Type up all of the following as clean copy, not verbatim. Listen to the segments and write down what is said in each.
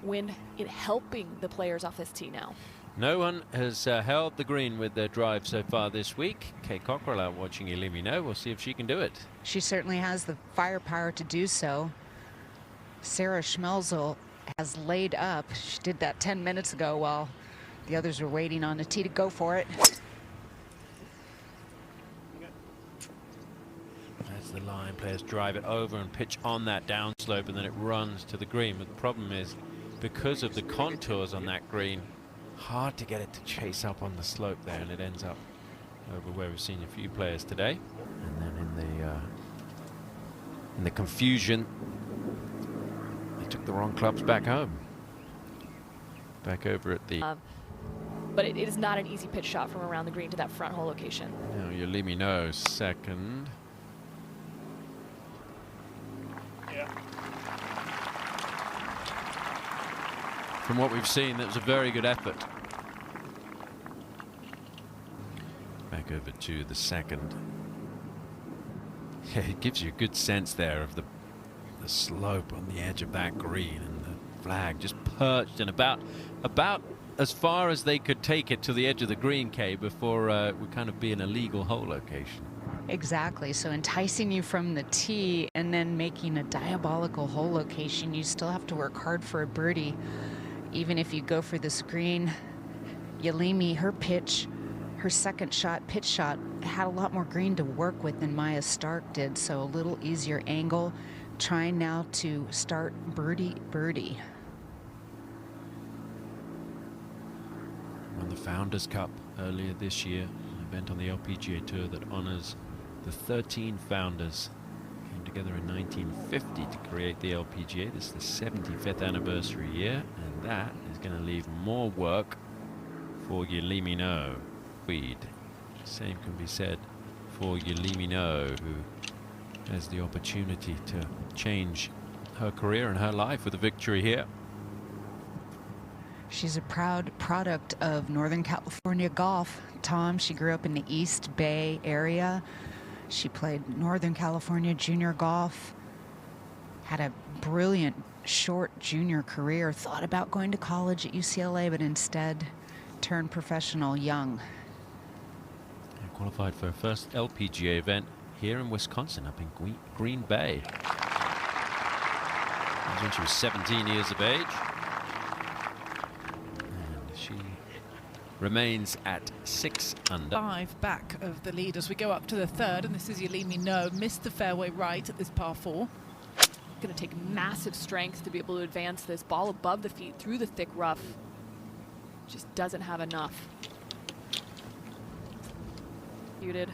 Wind in helping the players off this tee now. No one has held the green with their drive so far this week. Kay Cockrell out watching Yealimi Noh. We'll see if she can do it. She certainly has the firepower to do so. Sarah Schmelzel has laid up. She did that 10 minutes ago while the others were waiting on the tee to go for it. As the line, players drive it over and pitch on that downslope, and then it runs to the green. But the problem is, because of the contours on that green, hard to get it to chase up on the slope there, and it ends up over where we've seen a few players today. And then in the confusion, they took the wrong clubs back home. Back over at the... But it is not an easy pitch shot from around the green to that front hole location. Now Yealimi Noh second. Yeah. From what we've seen, that was a very good effort. Back over to the second. Yeah, it gives you a good sense there of the slope on the edge of that green, and the flag just perched and about as far as they could take it to the edge of the green, Kay, before it would kind of be an illegal hole location. Exactly. So enticing you from the tee and then making a diabolical hole location. You still have to work hard for a birdie. Even if you go for this green, Yealimi, her second shot, pitch shot, had a lot more green to work with than Maya Stark did. So a little easier angle. Trying now to start birdie. Won the Founders Cup earlier this year, an event on the LPGA Tour that honors the 13 founders. Came together in 1950 to create the LPGA. This is the 75th anniversary year, and that is going to leave more work for Yealimi Noh. Same can be said for Yealimi Noh, who has the opportunity to change her career and her life with a victory here. She's a proud product of Northern California golf. Tom, she grew up in the East Bay area. She played Northern California junior golf, had a brilliant short junior career, thought about going to college at UCLA, but instead turned professional young. And qualified for her first LPGA event here in Wisconsin, up in Green Bay. That was when she was 17 years of age. And she remains at 6 under. 5 back of the lead as we go up to the third, and this is Yealimi Noh. Missed the fairway right at this par 4. Going to take massive strength to be able to advance this ball above the feet through the thick rough. Just doesn't have enough. Muted.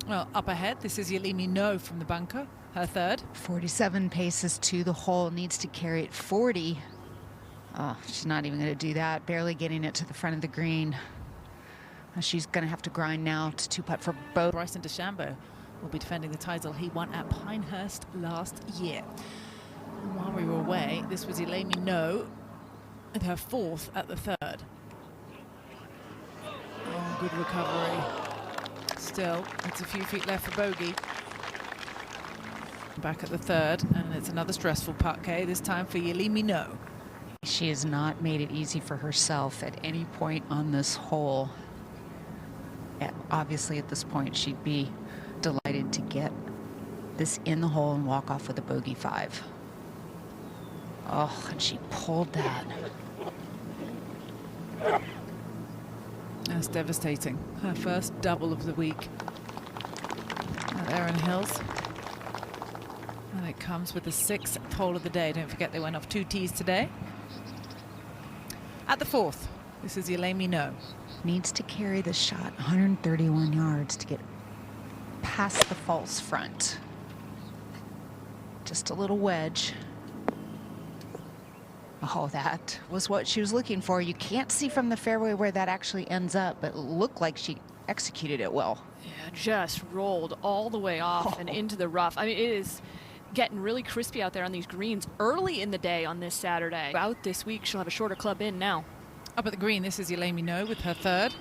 Well, up ahead, this is Yealimi Noh from the bunker, her third. 47 paces to the hole, needs to carry it 40. Oh, she's not even going to do that, barely getting it to the front of the green. She's going to have to grind now to two-putt for both. Bryson DeChambeau will be defending the title he won at Pinehurst last year. And while we were away, this was Yealimi Noh with her 4th at the third. Oh, good recovery. Still, it's a few feet left for bogey. Back at the third, and it's another stressful putt, Kay, this time for Yealimi Noh. She has not made it easy for herself at any point on this hole. Obviously, at this point, she'd be delighted to get this in the hole and walk off with a bogey 5. Oh, and she pulled that. That's devastating. Her first double of the week at Erin Hills. And it comes with the 6th hole of the day. Don't forget they went off 2 tees today. At the 4th, this is Yealimi Noh. Needs to carry the shot 131 yards to get past the false front. Just a little wedge. Oh, that was what she was looking for. You can't see from the fairway where that actually ends up, but it looked like she executed it well. Yeah, just rolled all the way off and into the rough. I mean, it is getting really crispy out there on these greens early in the day on this Saturday. Out this week, she'll have a shorter club in now. Up at the green, this is Yealimi Noh with her 3rd.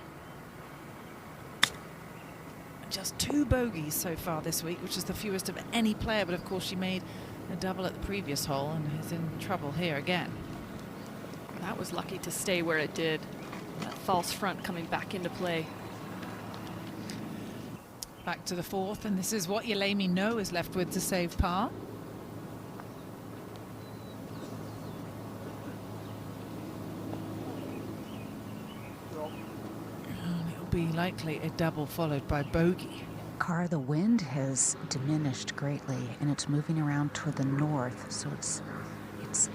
Just 2 bogeys so far this week, which is the fewest of any player, but of course she made a double at the previous hole and is in trouble here again. That was lucky to stay where it did. That false front coming back into play. Back to the fourth, and this is what Yealimi Noh is left with to save par. And it'll be likely a double followed by bogey. Car, the wind has diminished greatly and it's moving around toward the north, so it's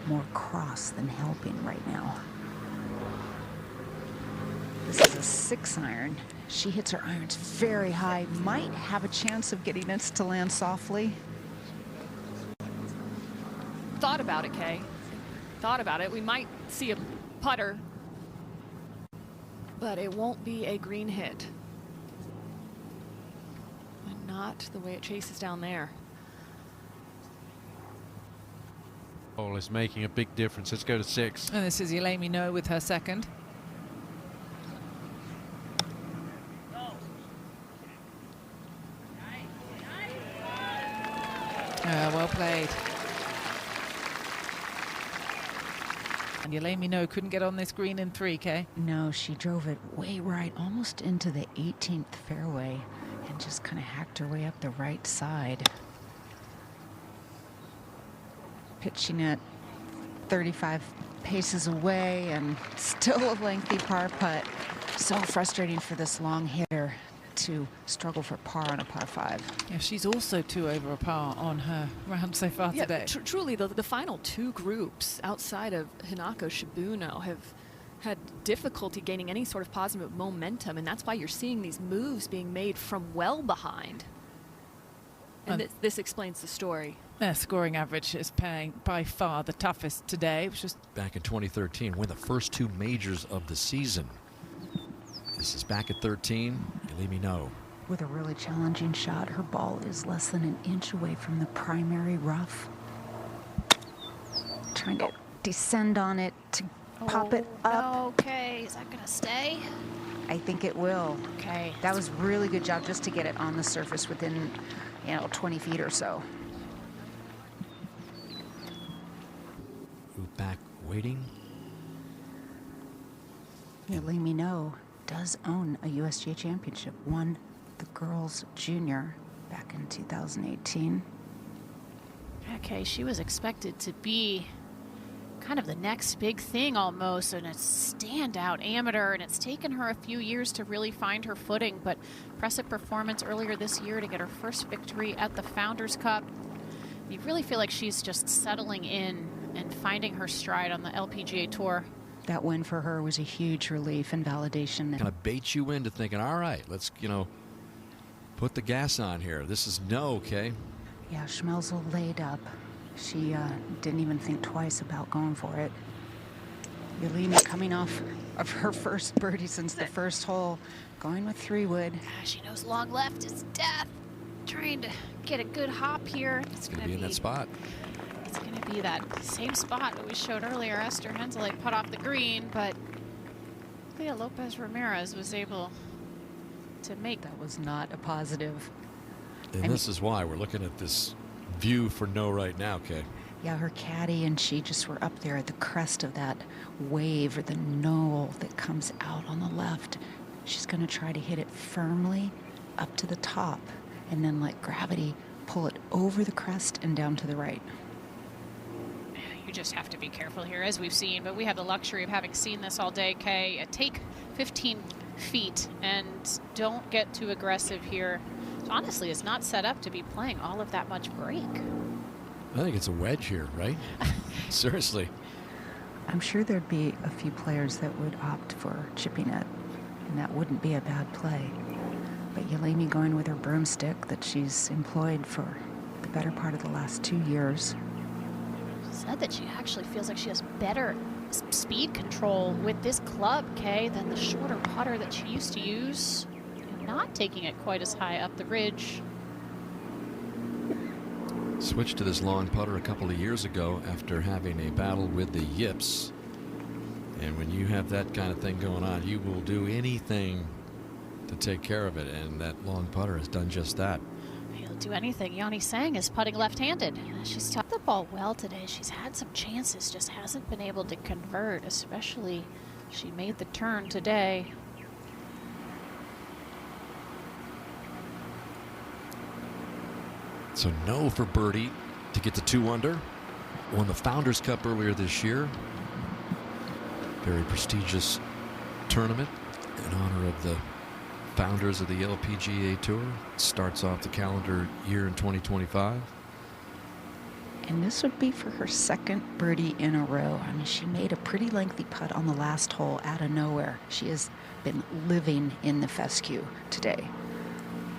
more cross than helping right now. This is a 6-iron. She hits her irons very high, might have a chance of getting it to land softly. Thought about it, Kay. Thought about it. We might see a putter, but it won't be a green hit. And not the way it chases down there. Hole is making a big difference. Let's go to 6. And this is Yealimi Noh with her second. Well played. And Yealimi Noh couldn't get on this green in 3K. No, she drove it way right, almost into the 18th fairway, and just kind of hacked her way up the right side. Pitching it 35 paces away, and still a lengthy par putt. So frustrating for this long hitter to struggle for par on a par 5. Yeah, she's also 2 over a par on her round so far today. Truly, the final 2 groups outside of Hinako Shibuno have had difficulty gaining any sort of positive momentum, and that's why you're seeing these moves being made from well behind. And this explains the story. Their scoring average is paying by far the toughest today. It was just back in 2013, win the first 2 majors of the season. This is back at 13, Yealimi Noh. With a really challenging shot, her ball is less than an inch away from the primary rough. Trying to descend on it to pop it up. Okay, is that gonna stay? I think it will. Okay. That was really good job just to get it on the surface within, 20 feet or so. Move back, waiting. Yealimi Noh does own a USGA championship. Won the girls junior back in 2018. Okay, she was expected to be kind of the next big thing almost, and a standout amateur, and it's taken her a few years to really find her footing, but impressive performance earlier this year to get her first victory at the Founders Cup. You really feel like she's just settling in and finding her stride on the LPGA Tour. That win for her was a huge relief and validation. Kind of bait you into thinking, all right, let's, put the gas on here. This is no, okay? Yeah, Schmelzel laid up. She didn't even think twice about going for it. Yealimi coming off of her first birdie since the first hole, going with 3-wood. She knows long left is death. Trying to get a good hop here. It's going to be in that spot. It's going to be that same spot that we showed earlier. Esther Henseleit put off the green, but Leah Lopez Ramirez was able to make. That was not a positive. And this is why we're looking at this view for no right now, okay? Yeah, her caddy and she just were up there at the crest of that wave or the knoll that comes out on the left. She's going to try to hit it firmly up to the top and then let gravity pull it over the crest and down to the right. You just have to be careful here, as we've seen, but we have the luxury of having seen this all day, Kay. Take 15 feet and don't get too aggressive here. Honestly, it's not set up to be playing all of that much break. I think it's a wedge here, right? Seriously. I'm sure there'd be a few players that would opt for chipping it, and that wouldn't be a bad play. But Yealimi going with her broomstick that she's employed for the better part of the last 2 years. She said that she actually feels like she has better speed control with this club, Kay, than the shorter putter that she used to use. Not taking it quite as high up the ridge. Switched to this long putter a couple of years ago after having a battle with the yips. And when you have that kind of thing going on, you will do anything to take care of it. And that long putter has done just that. can't do anything. Yealimi Sang is putting left-handed. She's topped the ball well today. She's had some chances, just hasn't been able to convert, especially she made the turn today. So no for birdie to get to 2 under. Won the Founders Cup earlier this year. Very prestigious tournament in honor of the founders of the LPGA Tour. Starts off the calendar year in 2025. And this would be for her second birdie in a row. I mean, she made a pretty lengthy putt on the last hole out of nowhere. She has been living in the fescue today.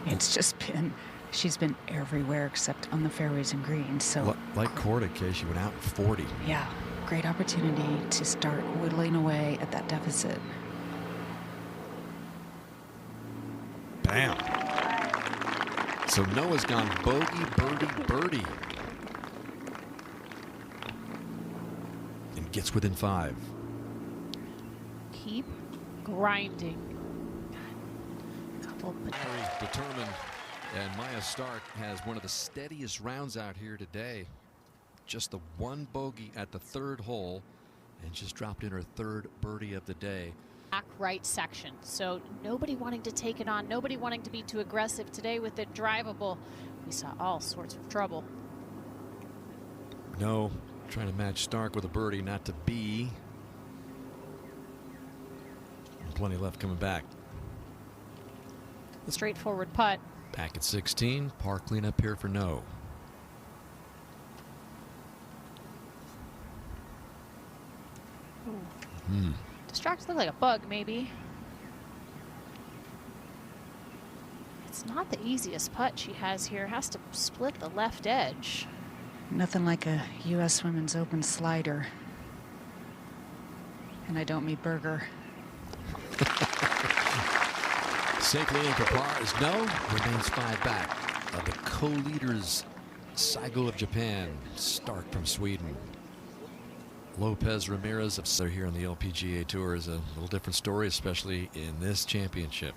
It's just been, she's been everywhere except on the fairways and greens. So like Corda, she went out in 40. Yeah, great opportunity to start whittling away at that deficit. Bam. So Noah's gone bogey, birdie, birdie. And gets within 5. Keep grinding. Very determined. And Maya Stark has one of the steadiest rounds out here today. Just the 1 bogey at the 3rd hole, and just dropped in her 3rd birdie of the day. Back right section, so nobody wanting to take it on, nobody wanting to be too aggressive today with it drivable. We saw all sorts of trouble. No, trying to match Stark with a birdie, not to be. And plenty left coming back. Straightforward putt. Back at 16, par cleanup here for No. Distracts look like a bug, maybe. It's not the easiest putt she has here. Has to split the left edge. Nothing like a U.S. Women's Open slider. And I don't mean burger. Safely in for par is No. Remains 5 back of the co-leaders, Saigo of Japan, Stark from Sweden. Lopez Ramirez of Southern here on the LPGA Tour is a little different story, especially in this championship.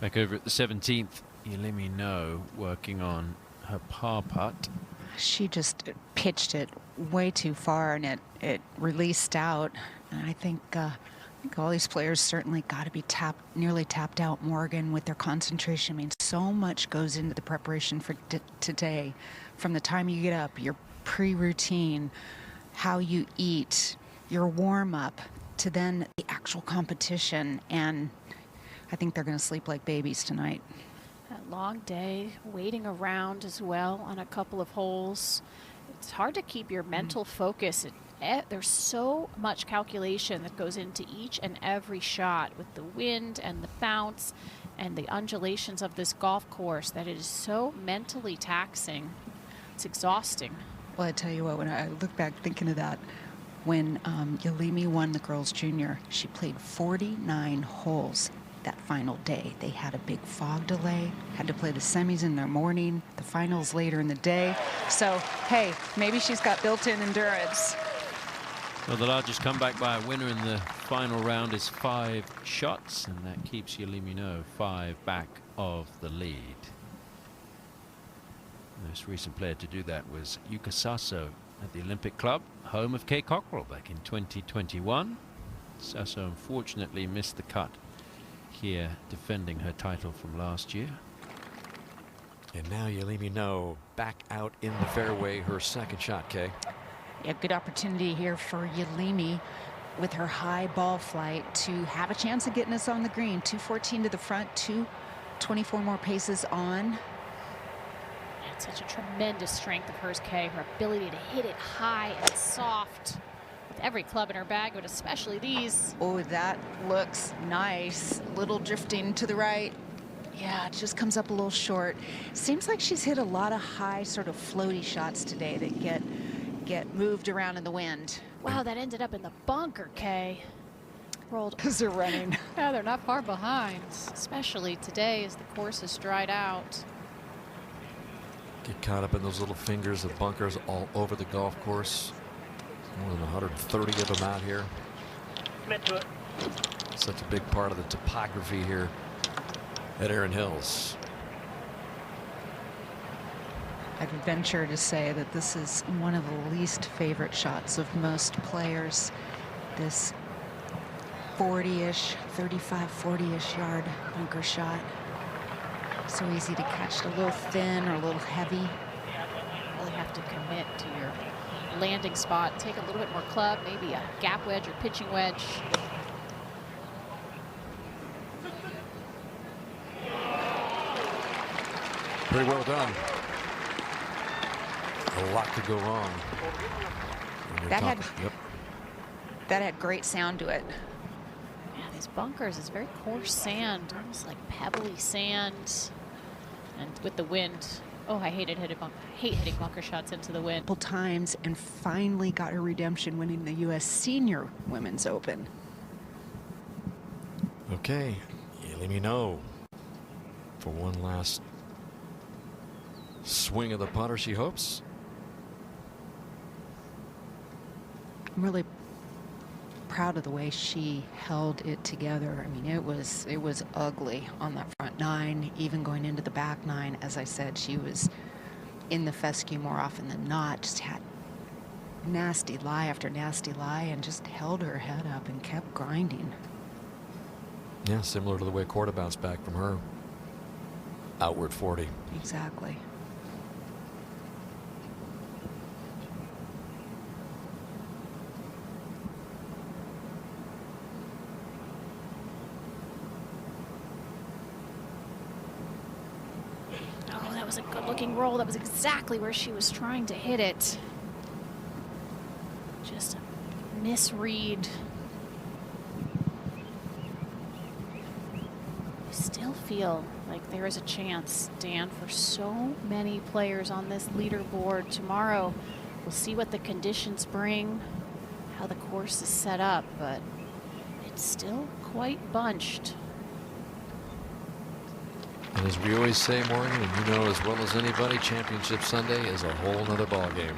Back over at the 17th, Yealimi Noh working on her par putt. She just pitched it way too far, and it released out. And I think all these players certainly got to be nearly tapped out, Morgan, with their concentration. I mean, so much goes into the preparation for today. From the time you get up, your pre-routine, how you eat, your warm-up, to then the actual competition. And I think they're going to sleep like babies tonight. A long day, waiting around as well on a couple of holes. It's hard to keep your mental focus. There's so much calculation that goes into each and every shot with the wind and the bounce and the undulations of this golf course that it is so mentally taxing. It's exhausting. Well, I tell you what, when I look back thinking of that, when Yealimi won the girls junior, she played 49 holes that final day. They had a big fog delay, had to play the semis in the morning, the finals later in the day. So, hey, maybe she's got built-in endurance. Well, the largest comeback by a winner in the final round is 5 shots, and that keeps Yealimi Noh 5 back of the lead. The most recent player to do that was Yuka Sasso at the Olympic Club, home of Kay Cockrell, back in 2021. Sasso unfortunately missed the cut here, defending her title from last year. And now Yealimi Noh back out in the fairway, her second shot, Kay. Yeah, good opportunity here for Yealimi with her high ball flight to have a chance of getting us on the green. 214 to the front, 224 more paces on. It's such a tremendous strength of hers, Kay. Her ability to hit it high and soft with every club in her bag, but especially these. Oh, that looks nice. Little drifting to the right. Yeah, it just comes up a little short. Seems like she's hit a lot of high sort of floaty shots today that get moved around in the wind. Wow, that ended up in the bunker, Kay. Rolled. Because they're running. Yeah, they're not far behind, especially today as the course has dried out. Get caught up in those little fingers of bunkers all over the golf course. More than 130 of them out here. Such a big part of the topography here at Erin Hills. I'd venture to say that this is one of the least favorite shots of most players. This 40-ish, 35, 40-ish yard bunker shot. So easy to catch, a little thin or a little heavy. Really have to commit to your landing spot. Take a little bit more club, maybe a gap wedge or pitching wedge. Pretty well done. A lot could go wrong. when you're That had- talking- Yep. That had great sound to it. Yeah, these bunkers is very coarse sand, almost like pebbly sand. And with the wind, oh, I hate hitting bunker shots into the wind. Multiple times and finally got her redemption winning the U.S. Senior Women's Open. Okay, Yealimi Noh for one last swing of the putter, she hopes. I'm really proud of the way she held it together. I mean, it was ugly on that front nine, even going into the back nine. As I said, she was in the fescue more often than not, just had nasty lie after nasty lie and just held her head up and kept grinding. Yeah, similar to the way Korda bounced back from her outward 40. Exactly. Oh, that was a good looking roll. That was exactly where she was trying to hit it. Just a misread. I still feel like there is a chance, Dan, for so many players on this leaderboard tomorrow. We'll see what the conditions bring, how the course is set up, but it's still quite bunched. And as we always say, Morgan, and you know as well as anybody, Championship Sunday is a whole nother ball game.